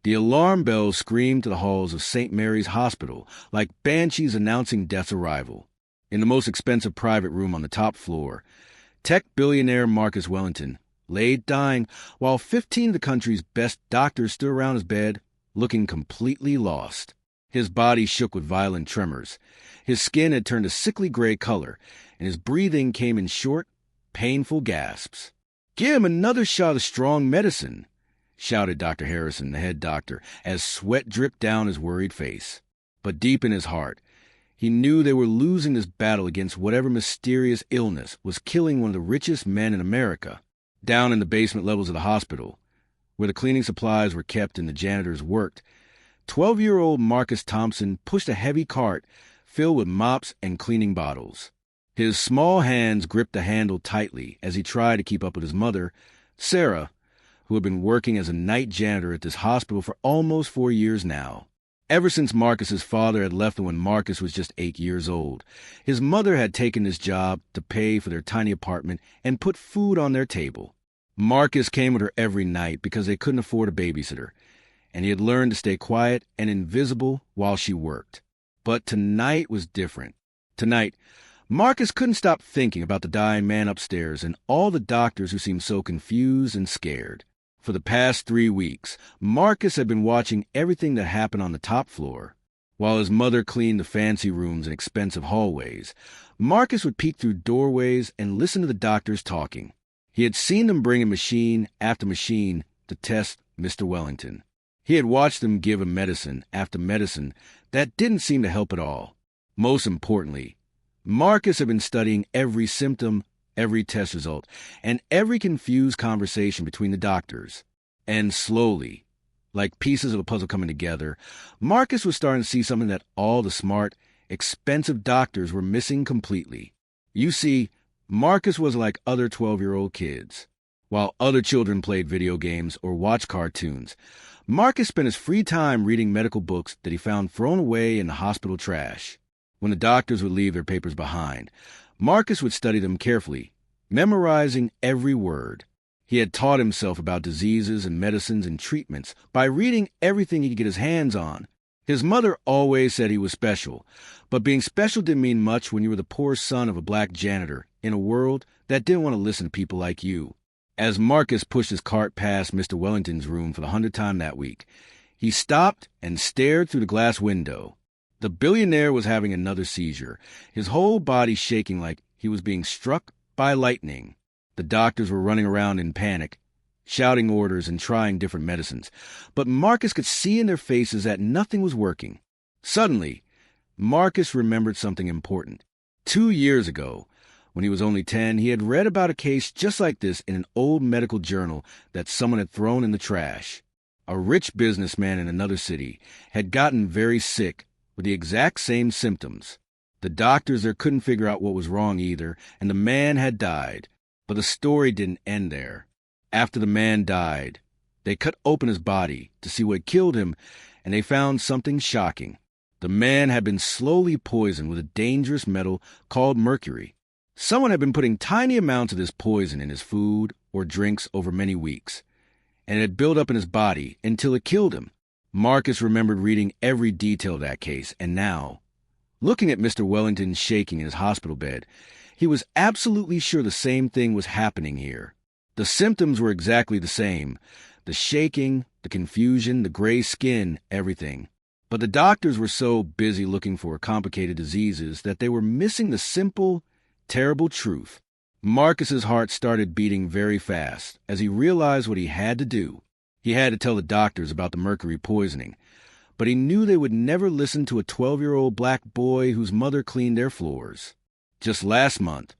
The alarm bells screamed to the halls of St. Mary's Hospital like banshees announcing death's arrival. In the most expensive private room on the top floor, tech billionaire Marcus Wellington lay dying while 15 of the country's best doctors stood around his bed, looking completely lost. His body shook with violent tremors. His skin had turned a sickly gray color, and his breathing came in short, painful gasps. "Give him another shot of strong medicine," shouted Dr. Harrison, the head doctor, as sweat dripped down his worried face. But deep in his heart, he knew they were losing this battle against whatever mysterious illness was killing one of the richest men in America. Down in the basement levels of the hospital, where the cleaning supplies were kept and the janitors worked, 12-year-old Marcus Thompson pushed a heavy cart filled with mops and cleaning bottles. His small hands gripped the handle tightly as he tried to keep up with his mother, Sarah, who had been working as a night janitor at this hospital for almost 4 years now. Ever since Marcus's father had left him when Marcus was just 8 years old, his mother had taken this job to pay for their tiny apartment and put food on their table. Marcus came with her every night because they couldn't afford a babysitter, and he had learned to stay quiet and invisible while she worked. But tonight was different. Tonight, Marcus couldn't stop thinking about the dying man upstairs and all the doctors who seemed so confused and scared. For the past 3 weeks, Marcus had been watching everything that happened on the top floor. While his mother cleaned the fancy rooms and expensive hallways, Marcus would peek through doorways and listen to the doctors talking. He had seen them bring in machine after machine to test Mr. Wellington. He had watched them give him medicine after medicine that didn't seem to help at all. Most importantly, Marcus had been studying every symptom, every test result, and every confused conversation between the doctors. And slowly, like pieces of a puzzle coming together, Marcus was starting to see something that all the smart, expensive doctors were missing completely. You see, Marcus was like other 12-year-old kids. While other children played video games or watched cartoons, Marcus spent his free time reading medical books that he found thrown away in the hospital trash. When the doctors would leave their papers behind, Marcus would study them carefully, memorizing every word. He had taught himself about diseases and medicines and treatments by reading everything he could get his hands on. His mother always said he was special, but being special didn't mean much when you were the poor son of a black janitor in a world that didn't want to listen to people like you. As Marcus pushed his cart past Mr. Wellington's room for the 100th time that week, he stopped and stared through the glass window. The billionaire was having another seizure, his whole body shaking like he was being struck by lightning. The doctors were running around in panic, shouting orders and trying different medicines, but Marcus could see in their faces that nothing was working. Suddenly, Marcus remembered something important. 2 years ago, when he was only 10, he had read about a case just like this in an old medical journal that someone had thrown in the trash. A rich businessman in another city had gotten very sick with the exact same symptoms. The doctors there couldn't figure out what was wrong either, and the man had died. But the story didn't end there. After the man died, they cut open his body to see what killed him, and they found something shocking. The man had been slowly poisoned with a dangerous metal called mercury. Someone had been putting tiny amounts of this poison in his food or drinks over many weeks, and it had built up in his body until it killed him. Marcus remembered reading every detail of that case, and now, looking at Mr. Wellington shaking in his hospital bed, he was absolutely sure the same thing was happening here. The symptoms were exactly the same. The shaking, the confusion, the gray skin, everything. But the doctors were so busy looking for complicated diseases that they were missing the simple, terrible truth. Marcus's heart started beating very fast as he realized what he had to do. He had to tell the doctors about the mercury poisoning, but he knew they would never listen to a 12-year-old black boy whose mother cleaned their floors. Just last month,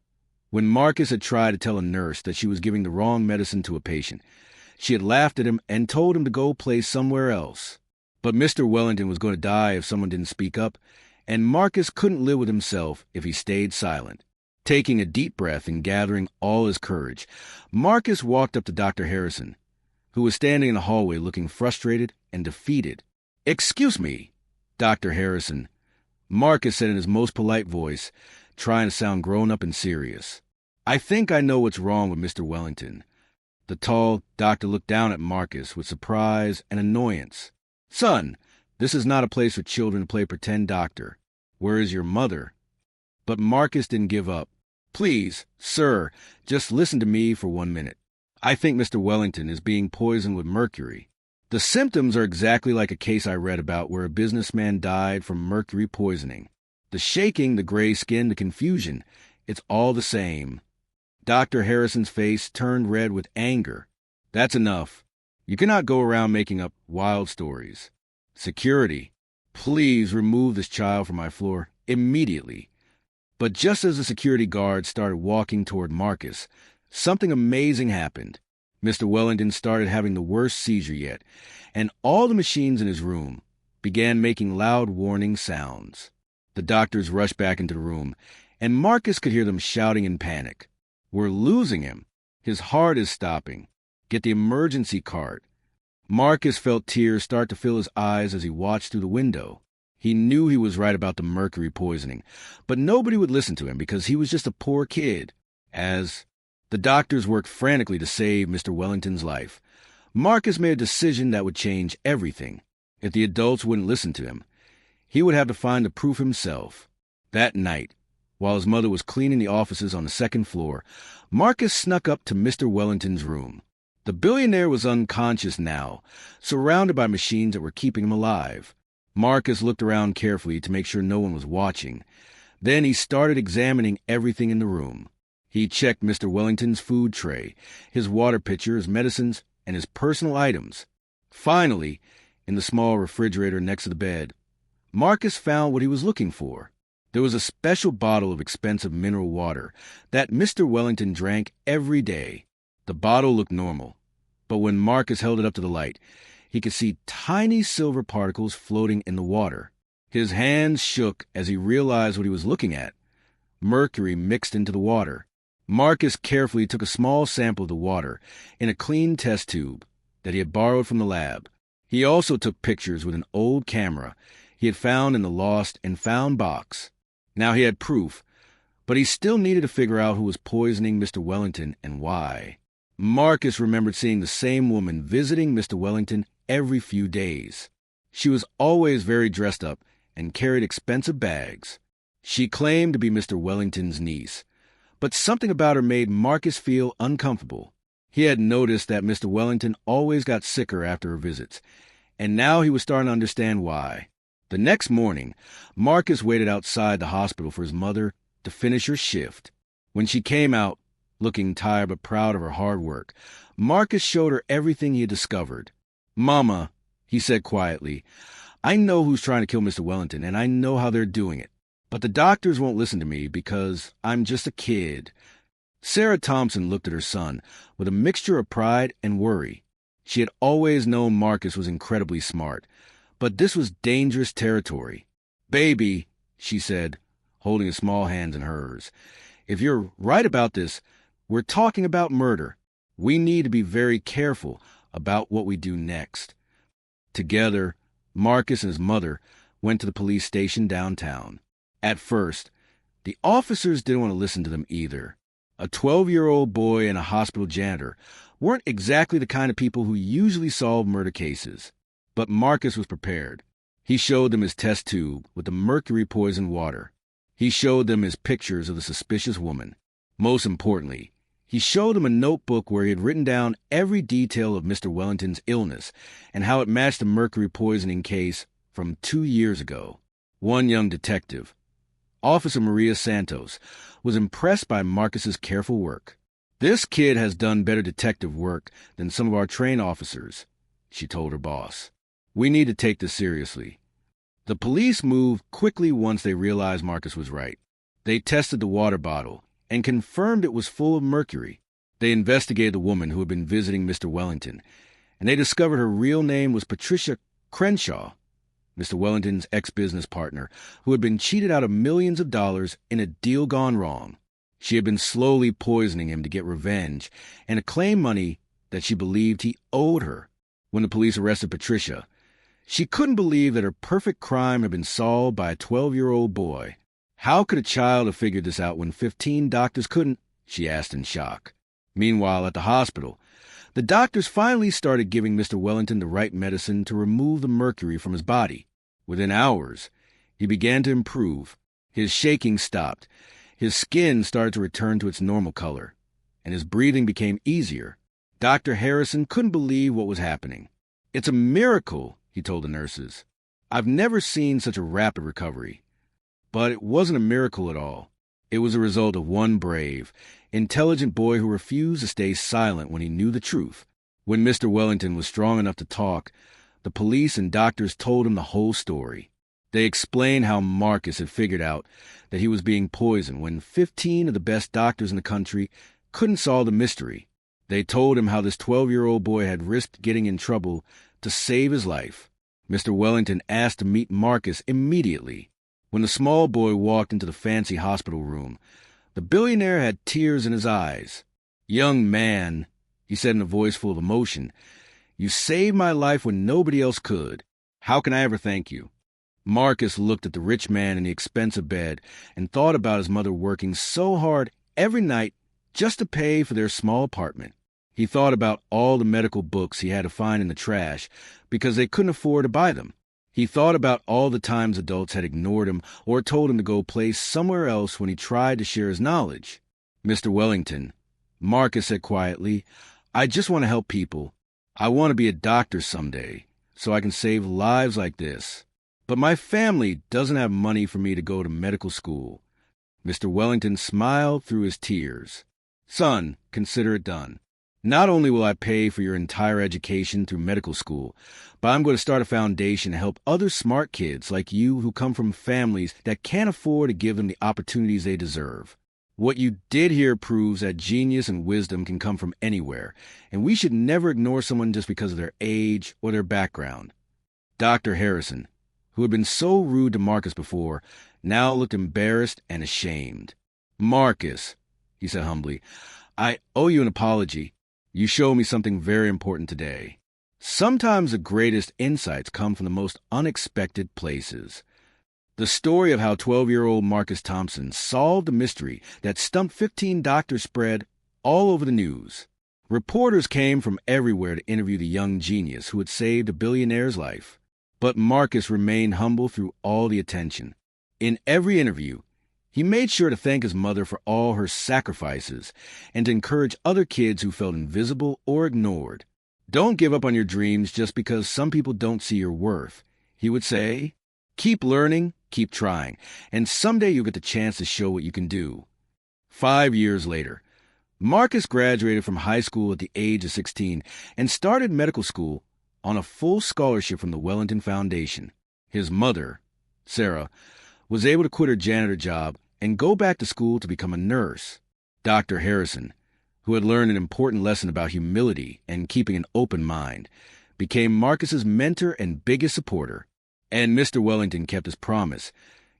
when Marcus had tried to tell a nurse that she was giving the wrong medicine to a patient, she had laughed at him and told him to go play somewhere else. But Mr. Wellington was going to die if someone didn't speak up, and Marcus couldn't live with himself if he stayed silent. Taking a deep breath and gathering all his courage, Marcus walked up to Dr. Harrison, who was standing in the hallway looking frustrated and defeated. "Excuse me, Dr. Harrison," Marcus said in his most polite voice, trying to sound grown-up and serious. "I think I know what's wrong with Mr. Wellington." The tall doctor looked down at Marcus with surprise and annoyance. "Son, this is not a place for children to play pretend doctor. Where is your mother?" But Marcus didn't give up. "Please, sir, just listen to me for 1 minute. I think Mr. Wellington is being poisoned with mercury. The symptoms are exactly like a case I read about where a businessman died from mercury poisoning. The shaking, the gray skin, the confusion, it's all the same." Dr. Harrison's face turned red with anger. "That's enough. You cannot go around making up wild stories. Security, please remove this child from my floor immediately." But just as the security guard started walking toward Marcus, something amazing happened. Mr. Wellington started having the worst seizure yet, and all the machines in his room began making loud warning sounds. The doctors rushed back into the room, and Marcus could hear them shouting in panic. "We're losing him. His heart is stopping. Get the emergency cart." Marcus felt tears start to fill his eyes as he watched through the window. He knew he was right about the mercury poisoning, but nobody would listen to him because he was just a poor kid. As the doctors worked frantically to save Mr. Wellington's life, Marcus made a decision that would change everything. If the adults wouldn't listen to him, he would have to find the proof himself. That night, while his mother was cleaning the offices on the second floor, Marcus snuck up to Mr. Wellington's room. The billionaire was unconscious now, surrounded by machines that were keeping him alive. Marcus looked around carefully to make sure no one was watching. Then he started examining everything in the room. He checked Mr. Wellington's food tray, his water pitcher, his medicines, and his personal items. Finally, in the small refrigerator next to the bed, Marcus found what he was looking for. There was a special bottle of expensive mineral water that Mr. Wellington drank every day. The bottle looked normal, but when Marcus held it up to the light, he could see tiny silver particles floating in the water. His hands shook as he realized what he was looking at. Mercury mixed into the water. Marcus carefully took a small sample of the water in a clean test tube that he had borrowed from the lab. He also took pictures with an old camera he had found in the lost and found box. Now he had proof, but he still needed to figure out who was poisoning Mr. Wellington and why. Marcus remembered seeing the same woman visiting Mr. Wellington every few days. She was always very dressed up and carried expensive bags. She claimed to be Mr. Wellington's niece, but something about her made Marcus feel uncomfortable. He had noticed that Mr. Wellington always got sicker after her visits, and now he was starting to understand why. The next morning, Marcus waited outside the hospital for his mother to finish her shift. When she came out, looking tired but proud of her hard work, Marcus showed her everything he had discovered. "Mama," he said quietly, "I know who's trying to kill Mr. Wellington, and I know how they're doing it. But the doctors won't listen to me because I'm just a kid." Sarah Thompson looked at her son with a mixture of pride and worry. She had always known Marcus was incredibly smart, but this was dangerous territory. "Baby," she said, holding his small hands in hers, "if you're right about this, we're talking about murder. We need to be very careful about what we do next." Together, Marcus and his mother went to the police station downtown. At first, the officers didn't want to listen to them either. A 12-year-old boy and a hospital janitor weren't exactly the kind of people who usually solve murder cases. But Marcus was prepared. He showed them his test tube with the mercury-poisoned water. He showed them his pictures of the suspicious woman. Most importantly, he showed them a notebook where he had written down every detail of Mr. Wellington's illness and how it matched the mercury poisoning case from 2 years ago. One young detective, Officer Maria Santos, was impressed by Marcus's careful work. "This kid has done better detective work than some of our trained officers," she told her boss. "We need to take this seriously." The police moved quickly once they realized Marcus was right. They tested the water bottle and confirmed it was full of mercury. They investigated the woman who had been visiting Mr. Wellington, and they discovered her real name was Patricia Crenshaw, Mr. Wellington's ex-business partner, who had been cheated out of millions of dollars in a deal gone wrong. She had been slowly poisoning him to get revenge and to claim money that she believed he owed her. When the police arrested Patricia, she couldn't believe that her perfect crime had been solved by a 12-year-old boy. How could a child have figured this out when 15 doctors couldn't? She asked in shock. Meanwhile, at the hospital, The doctors finally started giving Mr. Wellington the right medicine to remove the mercury from his body. Within hours, he began to improve. His shaking stopped. His skin started to return to its normal color, and his breathing became easier. Dr. Harrison couldn't believe what was happening. "It's a miracle," he told the nurses. "I've never seen such a rapid recovery." But it wasn't a miracle at all. It was a result of one brave, intelligent boy who refused to stay silent when he knew the truth. When Mr. Wellington was strong enough to talk, the police and doctors told him the whole story. They explained how Marcus had figured out that he was being poisoned when 15 of the best doctors in the country couldn't solve the mystery. They told him how this 12-year-old boy had risked getting in trouble to save his life. Mr. Wellington asked to meet Marcus immediately. When the small boy walked into the fancy hospital room, the billionaire had tears in his eyes. "Young man," he said in a voice full of emotion, "you saved my life when nobody else could. How can I ever thank you?" Marcus looked at the rich man in the expensive bed and thought about his mother working so hard every night just to pay for their small apartment. He thought about all the medical books he had to find in the trash because they couldn't afford to buy them. He thought about all the times adults had ignored him or told him to go play somewhere else when he tried to share his knowledge. "Mr. Wellington," Marcus said quietly, "I just want to help people. I want to be a doctor someday so I can save lives like this. But my family doesn't have money for me to go to medical school." Mr. Wellington smiled through his tears. "Son, consider it done. Not only will I pay for your entire education through medical school, but I'm going to start a foundation to help other smart kids like you who come from families that can't afford to give them the opportunities they deserve. What you did here proves that genius and wisdom can come from anywhere, and we should never ignore someone just because of their age or their background." Dr. Harrison, who had been so rude to Marcus before, now looked embarrassed and ashamed. "Marcus," he said humbly, "I owe you an apology. You showed me something very important today. Sometimes the greatest insights come from the most unexpected places." The story of how 12-year-old Marcus Thompson solved the mystery that stumped 15 doctors spread all over the news. Reporters came from everywhere to interview the young genius who had saved a billionaire's life. But Marcus remained humble through all the attention. In every interview, he made sure to thank his mother for all her sacrifices and to encourage other kids who felt invisible or ignored. "Don't give up on your dreams just because some people don't see your worth," he would say. "Keep learning, keep trying, and someday you'll get the chance to show what you can do." 5 years later, Marcus graduated from high school at the age of 16 and started medical school on a full scholarship from the Wellington Foundation. His mother, Sarah, was able to quit her janitor job and go back to school to become a nurse. Dr. Harrison, who had learned an important lesson about humility and keeping an open mind, became Marcus's mentor and biggest supporter. And Mr. Wellington kept his promise,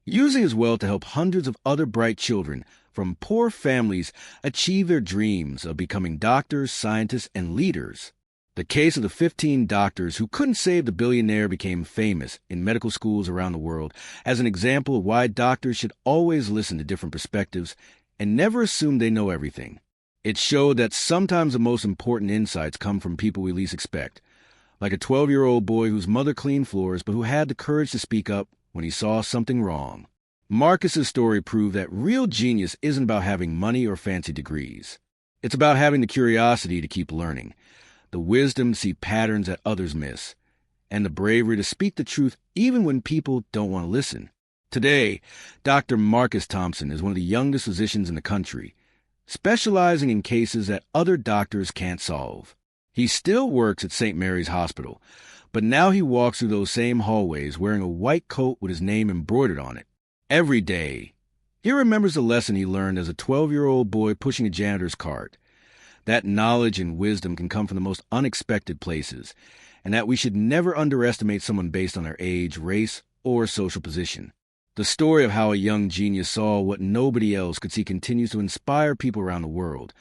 using his wealth to help hundreds of other bright children from poor families achieve their dreams of becoming doctors, scientists, and leaders. The case of the 15 doctors who couldn't save the billionaire became famous in medical schools around the world as an example of why doctors should always listen to different perspectives and never assume they know everything. It showed that sometimes the most important insights come from people we least expect, like a 12-year-old boy whose mother cleaned floors but who had the courage to speak up when he saw something wrong. Marcus's story proved that real genius isn't about having money or fancy degrees. It's about having the curiosity to keep learning, the wisdom to see patterns that others miss, and the bravery to speak the truth even when people don't want to listen. Today, Dr. Marcus Thompson is one of the youngest physicians in the country, specializing in cases that other doctors can't solve. He still works at St. Mary's Hospital, but now he walks through those same hallways wearing a white coat with his name embroidered on it. Every day, he remembers the lesson he learned as a 12-year-old boy pushing a janitor's cart. That knowledge and wisdom can come from the most unexpected places, and that we should never underestimate someone based on their age, race, or social position. The story of how a young genius saw what nobody else could see continues to inspire people around the world,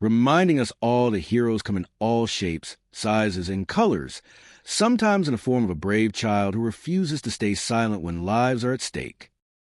reminding us all that heroes come in all shapes, sizes, and colors, sometimes in the form of a brave child who refuses to stay silent when lives are at stake.